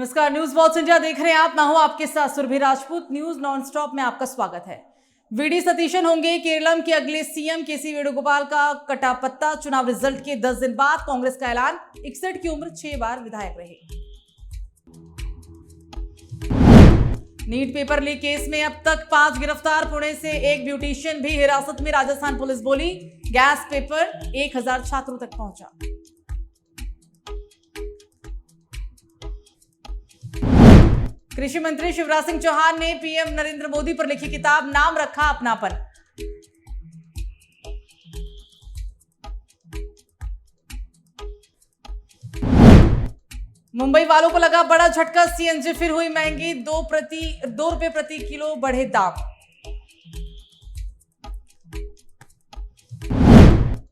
नमस्कार, news watch India देख रहे हैं आप। मैं हूं आपके साथ सुरभि राजपूत। न्यूज नॉनस्टॉप में आपका स्वागत है। वीडी सतीशन होंगे केरलम के अगले सीएम। केसी वेणुगोपाल का कटा पत्ता। चुनाव रिजल्ट के 10 दिन बाद कांग्रेस का ऐलान। 61 की उम्र, 6 बार विधायक रहे। नीट पेपर लीक केस में अब तक 5 गिरफ्तार। पुणे से एक ब्यूटिशियन भी हिरासत में। राजस्थान पुलिस बोली, गैस पेपर 1000 छात्रों तक पहुंचा। कृषि मंत्री शिवराज सिंह चौहान ने पीएम नरेंद्र मोदी पर लिखी किताब, नाम रखा अपनापन। मुंबई वालों को लगा बड़ा झटका। सीएनजी फिर हुई महंगी। 2 रुपए प्रति किलो बढ़े दाम।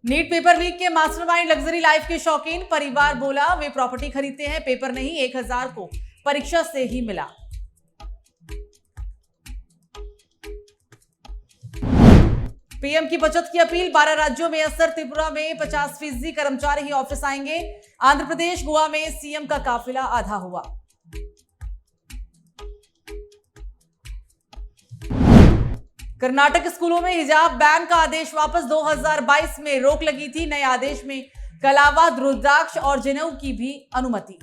नीट पेपर लीक के मास्टरमाइंड लग्जरी लाइफ के शौकीन। परिवार बोला वे प्रॉपर्टी खरीदते हैं, पेपर नहीं 1000 को परीक्षा से ही मिला। पीएम की बचत की अपील। 12 राज्यों में असर। त्रिपुरा में 50% कर्मचारी ही ऑफिस आएंगे। आंध्र प्रदेश, गोवा में सीएम का काफिला आधा हुआ। कर्नाटक स्कूलों में हिजाब बैन का आदेश वापस। 2022 में रोक लगी थी। नए आदेश में कलावा, रुद्राक्ष और जनेऊ की भी अनुमति।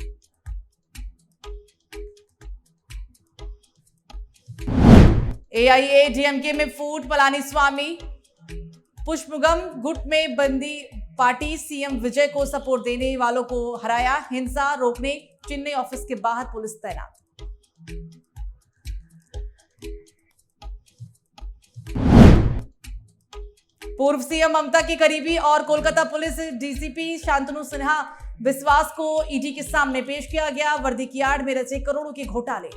एआईएडीएमके में फूट। पलानीस्वामी पुष्पगम गुट में बंदी पार्टी। सीएम विजय को सपोर्ट देने वालों को हराया। हिंसा रोकने चेन्नई ऑफिस के बाहर पुलिस तैनात। पूर्व सीएम ममता की करीबी और कोलकाता पुलिस डीसीपी शांतनु सिन्हा विश्वास को ईडी के सामने पेश किया गया। वर्दी की आड़ में रचे करोड़ों के घोटाले।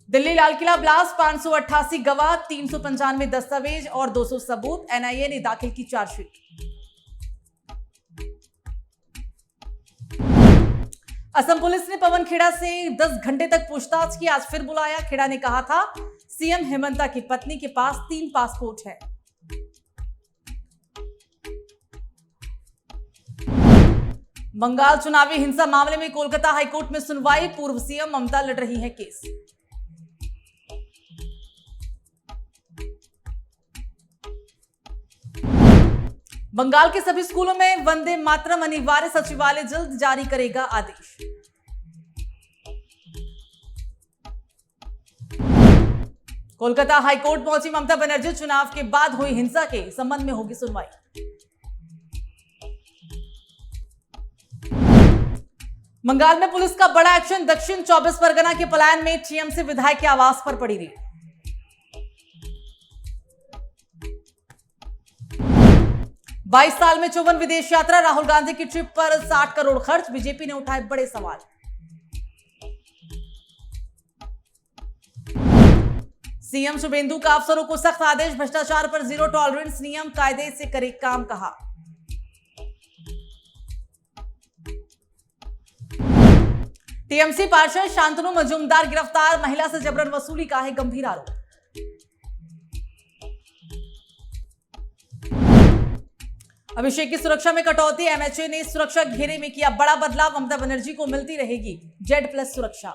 दिल्ली लाल किला ब्लास्ट। 588 गवाह, 395 दस्तावेज और 200 सबूत। एनआईए ने दाखिल की चार्जशीट। असम पुलिस ने पवन खेड़ा से 10 घंटे तक पूछताछ की। आज फिर बुलाया। खेड़ा ने कहा था सीएम हेमंता की पत्नी के पास 3 पासपोर्ट है। बंगाल चुनावी हिंसा मामले में कोलकाता हाईकोर्ट में सुनवाई। पूर्व सीएम ममता लड़ रही है केस। बंगाल के सभी स्कूलों में वंदे मातरम अनिवार्य। सचिवालय जल्द जारी करेगा आदेश। कोलकाता हाईकोर्ट पहुंची ममता बनर्जी। चुनाव के बाद हुई हिंसा के संबंध में होगी सुनवाई। बंगाल में पुलिस का बड़ा एक्शन। दक्षिण 24 परगना के पलायन में टीएमसी विधायक के आवास पर पड़ी रेड। बाईस साल में 54 विदेश यात्रा। राहुल गांधी की ट्रिप पर 60 करोड़ खर्च। बीजेपी ने उठाए बड़े सवाल। सीएम शुभेंदु का अफसरों को सख्त आदेश। भ्रष्टाचार पर 0 टॉलरेंस नियम कायदे से करे काम, कहा। टीएमसी पार्षद शांतनु मजूमदार गिरफ्तार। महिला से जबरन वसूली का है गंभीर आरोप। अभिषेक की सुरक्षा में कटौती। एमएचए ने सुरक्षा घेरे में किया बड़ा बदलाव। ममता बनर्जी को मिलती रहेगी Z+ सुरक्षा।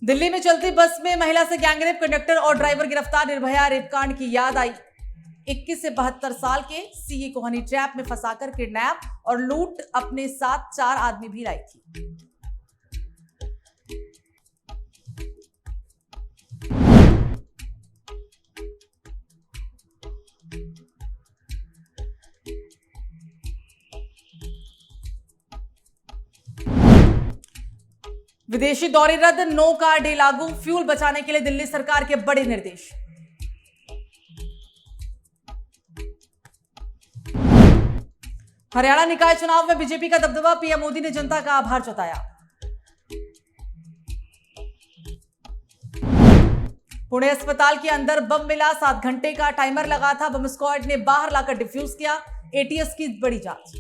दिल्ली में चलती बस में महिला से गैंगरेप। कंडक्टर और ड्राइवर गिरफ्तार। निर्भया रेपकांड की याद आई। 21 से 72 साल के सीए को हनी ट्रैप में फंसाकर किडनैप और लूट अपने साथ 4 आदमी भी लाई थी। विदेशी दौरे रद्द। नो कार डे लागू। फ्यूल बचाने के लिए दिल्ली सरकार के बड़े निर्देश। हरियाणा निकाय चुनाव में बीजेपी का दबदबा। पीएम मोदी ने जनता का आभार जताया। पुणे अस्पताल के अंदर बम मिला। 7 घंटे का टाइमर लगा था। बम स्क्वाड ने बाहर लाकर डिफ्यूज किया। एटीएस की बड़ी जांच।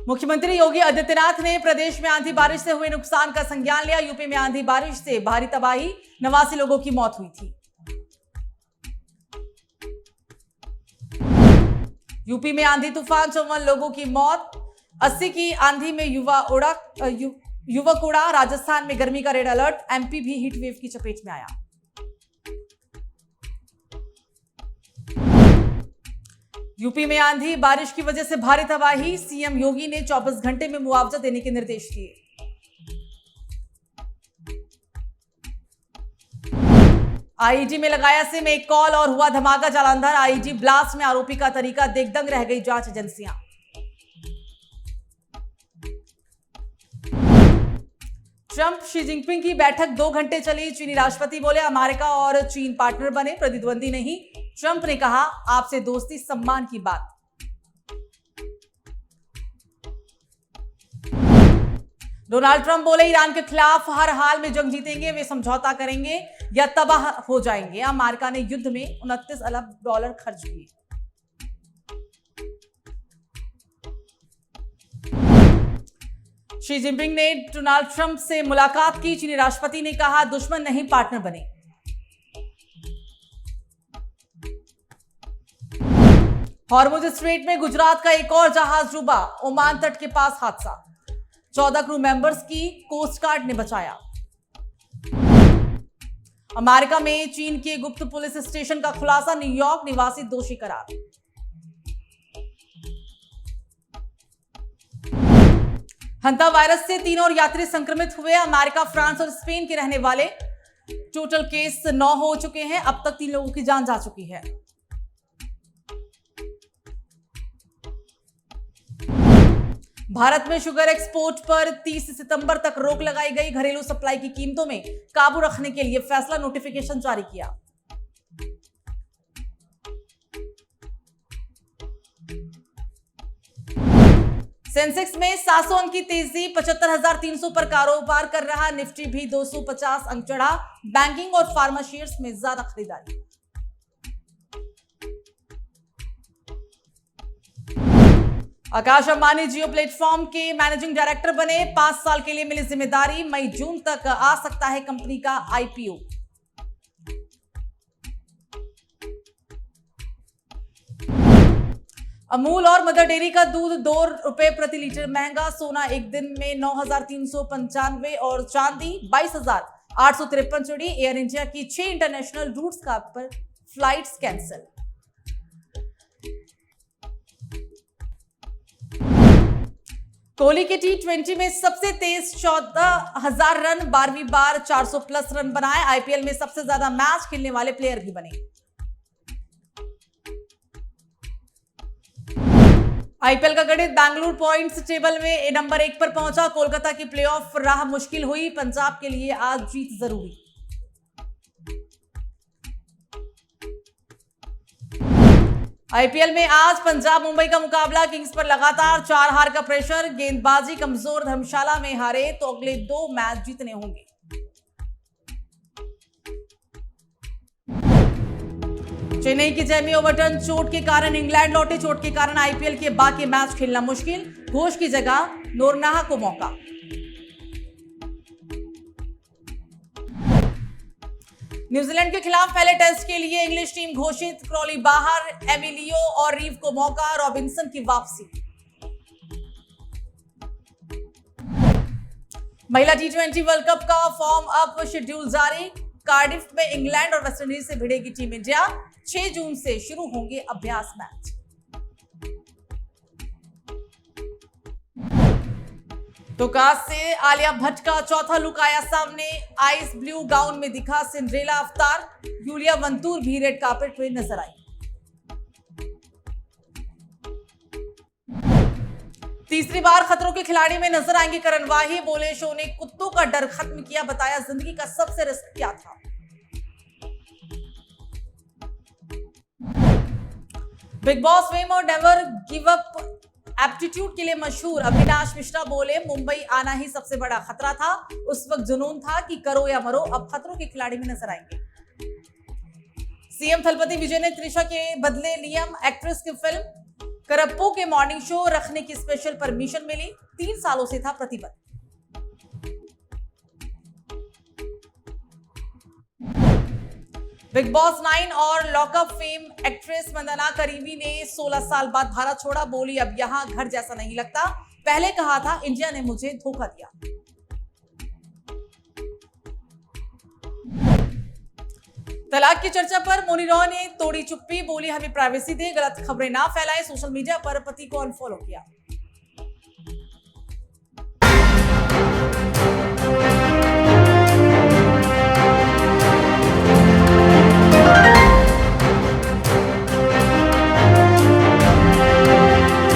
मुख्यमंत्री योगी आदित्यनाथ ने प्रदेश में आंधी बारिश से हुए नुकसान का संज्ञान लिया। यूपी में आंधी बारिश से भारी तबाही, 89 लोगों की मौत हुई थी। यूपी में आंधी तूफान, 54 लोगों की मौत, 80 की आंधी में युवक उड़ा। राजस्थान में गर्मी का रेड अलर्ट, एमपी भी हीट वेव की चपेट में आया। यूपी में आंधी बारिश की वजह से भारी तबाही, सीएम योगी ने 24 घंटे में मुआवजा देने के निर्देश दिए। आईईडी में लगाया सिम, एक कॉल और हुआ धमाका, जालंधर आईईडी ब्लास्ट में आरोपी का तरीका देख दंग रह गई जांच एजेंसियां। ट्रंप शी जिनपिंग की बैठक 2 घंटे चली। चीनी राष्ट्रपति बोले अमेरिका और चीन पार्टनर बने, प्रतिद्वंदी नहीं। ट्रंप ने कहा आपसे दोस्ती सम्मान की बात। डोनाल्ड ट्रंप बोले ईरान के खिलाफ हर हाल में जंग जीतेंगे, वे समझौता करेंगे या तबाह हो जाएंगे। अमेरिका ने युद्ध में $29 अरब खर्च किए। शी जिनपिंग ने डोनाल्ड ट्रंप से मुलाकात की। चीनी राष्ट्रपति ने कहा दुश्मन नहीं पार्टनर बने। हॉर्मुज स्ट्रेट में गुजरात का एक और जहाज डूबा, ओमान तट के पास हादसा, 14 क्रू मेंबर्स की कोस्ट गार्ड ने बचाया। अमेरिका में चीन के गुप्त पुलिस स्टेशन का खुलासा, न्यूयॉर्क निवासी दोषी करार। हंता वायरस से 3 और यात्री संक्रमित हुए, अमेरिका, फ्रांस और स्पेन के रहने वाले। टोटल केस 9 हो चुके हैं, अब तक 3 लोगों की जान जा चुकी है। भारत में शुगर एक्सपोर्ट पर 30 सितंबर तक रोक लगाई गई। घरेलू सप्लाई की कीमतों में काबू रखने के लिए फैसला, नोटिफिकेशन जारी किया। सेंसेक्स में 700 अंक की तेजी, 75,300 पर कारोबार कर रहा। निफ्टी भी 250 अंक चढ़ा। बैंकिंग और फार्मा शेयर्स में ज्यादा खरीदारी। आकाश अंबानी जियो प्लेटफॉर्म के मैनेजिंग डायरेक्टर बने, 5 साल के लिए मिली जिम्मेदारी। मई-जून तक आ सकता है कंपनी का आईपीओ। अमूल और मदर डेयरी का दूध 2 रुपए प्रति लीटर महंगा। सोना एक दिन में 9,395 और चांदी 22,853 चढ़ी। एयर इंडिया की 6 इंटरनेशनल रूट्स का पर फ्लाइट्स कैंसिल। कोहली के T20 में सबसे तेज 14,000 रन, 12वीं बार 400 प्लस रन बनाए। आईपीएल में सबसे ज्यादा मैच खेलने वाले प्लेयर भी बने। आईपीएल का गणित, बेंगलुरु पॉइंट्स टेबल में नंबर 1 पर पहुंचा। कोलकाता की प्लेऑफ राह मुश्किल हुई। पंजाब के लिए आज जीत जरूरी। आईपीएल में आज पंजाब मुंबई का मुकाबला। किंग्स पर लगातार 4 हार का प्रेशर। गेंदबाजी कमजोर, धर्मशाला में हारे तो अगले 2 मैच जीतने होंगे। चेन्नई की जेमी ओवरटन चोट के कारण इंग्लैंड लौटे। चोट के कारण आईपीएल के बाकी मैच खेलना मुश्किल। घोष की जगह नोरनाहा को मौका। न्यूजीलैंड के खिलाफ पहले टेस्ट के लिए इंग्लिश टीम घोषित। क्रॉली बाहर, एमिलियो और रीव को मौका। रॉबिन्सन की वापसी। महिला T20 वर्ल्ड कप का फॉर्म अप शेड्यूल जारी। कार्डिफ में इंग्लैंड और वेस्टइंडीज से भिड़ेगी टीम इंडिया। 6 जून से शुरू होंगे अभ्यास मैच। तो कास्ट से आलिया भट्ट का चौथा लुक आया सामने। आइस ब्लू गाउन में दिखा सिंड्रेला अवतार। यूलिया वंतूर भी रेड कार्पेट पे नजर आई। तीसरी बार खतरों के खिलाड़ी में नजर आएंगे करण वाही। बोले शो ने कुत्तों का डर खत्म किया, बताया जिंदगी का सबसे रिस्क क्या था। बिग बॉस फेम और नेवर गिव अप एप्टीट्यूड के लिए मशहूर अविनाश मिश्रा बोले मुंबई आना ही सबसे बड़ा खतरा था। उस वक्त जुनून था कि करो या मरो। अब खतरों के खिलाड़ी में नजर आएंगे। सीएम थलपति विजय ने त्रिशा के बदले लियम एक्ट्रेस की फिल्म। करप्पू के मॉर्निंग शो रखने की स्पेशल परमिशन मिली, 3 सालों से था प्रतिबंध। बिग बॉस 9 और लॉकअप फेम एक्ट्रेस वंदना करीमी ने 16 साल बाद भारत छोड़ा। बोली, अब यहां घर जैसा नहीं लगता, पहले कहा था इंडिया ने मुझे धोखा दिया। तलाक की चर्चा पर मोनी रॉय ने तोड़ी चुप्पी। बोली, हमें प्राइवेसी दे, गलत खबरें ना फैलाएं। सोशल मीडिया पर पति को अनफॉलो किया।